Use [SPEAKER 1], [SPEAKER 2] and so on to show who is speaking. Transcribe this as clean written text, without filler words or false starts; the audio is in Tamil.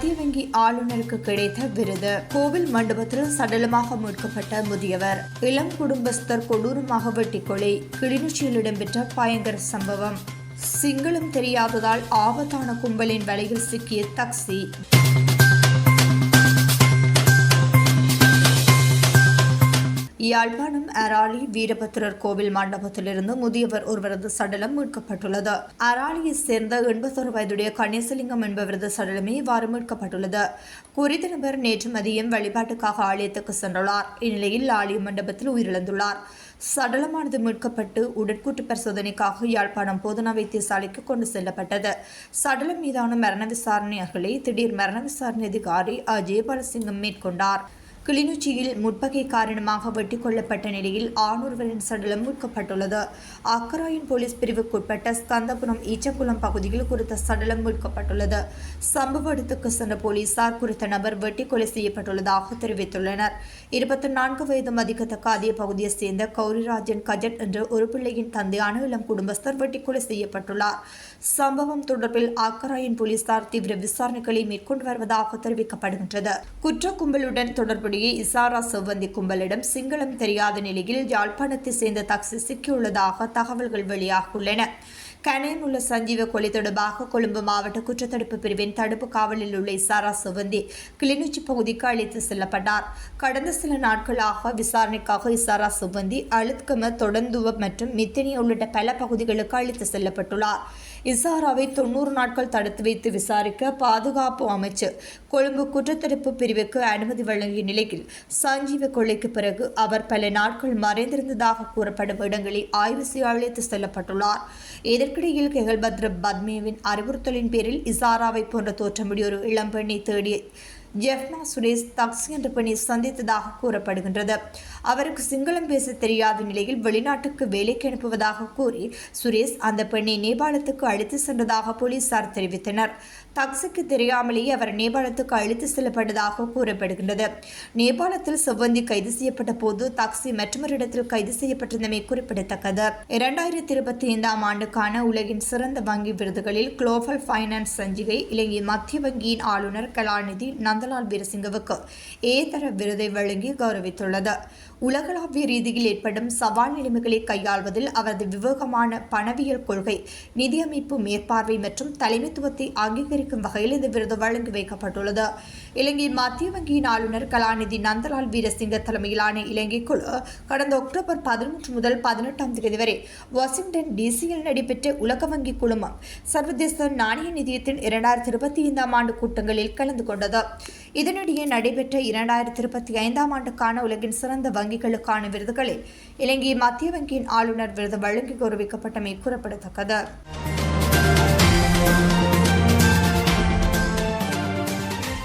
[SPEAKER 1] மத்திய வங்கி ஆளுநருக்கு கிடைத்த விருது. கோவில் மண்டபத்தில் சடலமாக மீட்கப்பட்ட முதியவர். இளம் குடும்பஸ்தர் கொடூரமாக வெட்டி கொலை. கிளிநொச்சியில் இடம்பெற்ற பயங்கர சம்பவம். சிங்களம் தெரியாததால் ஆபத்தான கும்பலின் வலையில் சிக்கிய டாக்ஸி. யாழ்ப்பாணம் அராலி வீரபத்திரர் கோவில் மண்டபத்திலிருந்து முதியவர் ஒருவரது சடலம் மீட்கப்பட்டுள்ளது. அராலியை சேர்ந்த 81 வயதுடைய கணேசலிங்கம் என்பவரது சடலமே இவ்வாறு மீட்கப்பட்டுள்ளது. குறித்த நபர் நேற்று மதியம் வழிபாட்டுக்காக ஆலயத்துக்கு சென்றுள்ளார். இந்நிலையில் ஆலய மண்டபத்தில் உயிரிழந்துள்ளார். சடலமானது மீட்கப்பட்டு உடற்கூற்று பரிசோதனைக்காக யாழ்ப்பாணம் போதனா வைத்தியசாலைக்கு கொண்டு செல்லப்பட்டது. சடலம் மீதான மரண விசாரணைகளை திடீர் மரண விசாரணை அதிகாரி ஜெயபாலசிங்கம் மேற்கொண்டார். கிளிநொச்சியில் முற்பகை காரணமாக வெட்டிக் கொள்ளப்பட்ட நிலையில் ஆணொருவரின் சடலம் மீட்கப்பட்டுள்ளது. அக்கராயன் போலீஸ் பிரிவுக்குட்பட்ட ஸ்கந்தபுரம் ஈச்சக்குளம் பகுதியில் குறித்த சடலம் மீட்கப்பட்டுள்ளது. சம்பவ இடத்துக்கு சென்ற போலீசார் குறித்த நபர் வெட்டி கொலை செய்யப்பட்டுள்ளதாக தெரிவித்துள்ளனர். 24 வயது மதிக்கத்தக்க அதே பகுதியைச் சேர்ந்த கௌரிராஜன் கஜட் என்ற ஒரு பிள்ளையின் தந்தையான இளம் குடும்பஸ்தர் வெட்டி கொலை செய்யப்பட்டுள்ளார். சம்பவம் தொடர்பில் அக்கராயன் போலீசார் தீவிர விசாரணைகளை மேற்கொண்டு வருவதாக தெரிவிக்கப்படுகின்றது. குற்ற கும்பலுடன் தொடர்பு இசாரா செவ்வந்தி கும்பலிடம் சிங்களம் தெரியாத நிலையில் யாழ்ப்பாணத்தை சேர்ந்த டாக்ஸி சிக்கியுள்ளதாக தகவல்கள் வெளியாகியுள்ளன. கனேன் உள்ள சஞ்சீவ கொலை தொடர்பாக கொழும்பு மாவட்ட குற்றத்தடுப்பு பிரிவின் தடுப்பு காவலில் உள்ள இசாரா செவ்வந்தி கிளிநொச்சி பகுதிக்கு அழைத்து செல்லப்பட்டார். கடந்த சில நாட்களாக விசாரணைக்காக இசாரா செவ்வந்தி அழுத்கம தொடர்ந்துவ மற்றும் மித்தினி உள்ளிட்ட பல பகுதிகளுக்கு அழைத்து செல்லப்பட்டுள்ளார். இசாராவை 90 நாட்கள் தடுத்து வைத்து விசாரிக்க பாதுகாப்பு அமைச்சு கொழும்பு குற்றத்தடுப்பு பிரிவுக்கு அனுமதி வழங்கிய நிலையில் சஞ்சீவ கொலைக்கு பிறகு அவர் பல நாட்கள் மறைந்திருந்ததாக கூறப்படும் இடங்களில் ஆய்வு செய்ய அழைத்து செல்லப்பட்டுள்ளார். இதற்கிடையில் கெகல்பத்ர பத்மேவின் அறிவுறுத்தலின் பேரில் இசாராவை போன்ற தோற்றமுடைய ஒரு இளம்பெண்ணை தேடிய ஜெஃப்னா சுரேஷ் டாக்ஸி என்ற பெண்ணை சந்தித்ததாக கூறப்படுகின்றது. அவருக்கு சிங்களம் பேச தெரியாத நிலையில் வெளிநாட்டுக்கு வேலைக்கு அனுப்புவதாக கூறி சுரேஷ் அந்த பெண்ணை நேபாளத்துக்கு அழைத்து சென்றதாக போலீசார் தெரிவித்தனர். டாக்ஸிக்கு தெரியாமலேயே அவர் நேபாளத்துக்கு அழைத்து செல்லப்பட்டதாக கூறப்படுகின்றது. நேபாளத்தில் செவ்வந்தி கைது செய்யப்பட்ட போது டாக்ஸி மற்றொரு இடத்தில் கைது செய்யப்பட்டிருந்தமை குறிப்பிடத்தக்கது. 2025 ஆண்டுக்கான உலகின் சிறந்த வங்கி விருதுகளில் குளோபல் ஃபைனான்ஸ் சஞ்சிகை இலங்கை மத்திய வங்கியின் ஆளுநர் கலாநிதி நந்தலால் வீரசிங்கவுக்கு ஏதர விருதை வழங்கி கௌரவித்துள்ளது. உலகளாவிய ரீதியில் ஏற்படும் சவால் நிலைமைகளை கையாள்வதில் அவரது விவேகமான பணவியல் கொள்கை, நிதியமைப்பு மேற்பார்வை மற்றும் தலைமைத்துவத்தை அங்கீகரிக்கும் வகையில் இந்த விருது வழங்கி வைக்கப்பட்டுள்ளது. இலங்கை மத்திய வங்கியின் ஆளுநர் கலாநிதி நந்தலால் வீரசிங்க தலைமையிலான இலங்கை குழு கடந்த அக்டோபர் 13 முதல் 18ஆம் தேதி வரை வாஷிங்டன் டிசியில் நடைபெற்ற உலக வங்கி குழுமம் சர்வதேச நாணய நிதியத்தின் 2025ஆம் ஆண்டு கூட்டங்களில் கலந்து கொண்டது. இதனிடையே நடைபெற்ற 2025ஆம் ஆண்டுக்கான உலகின் சிறந்த வங்கிகளுக்கான விருதுகளில் இலங்கை மத்திய வங்கியின் ஆளுநர் விருது வழங்கி கௌரவிக்கப்பட்டமை குறிப்பிடத்தக்கது.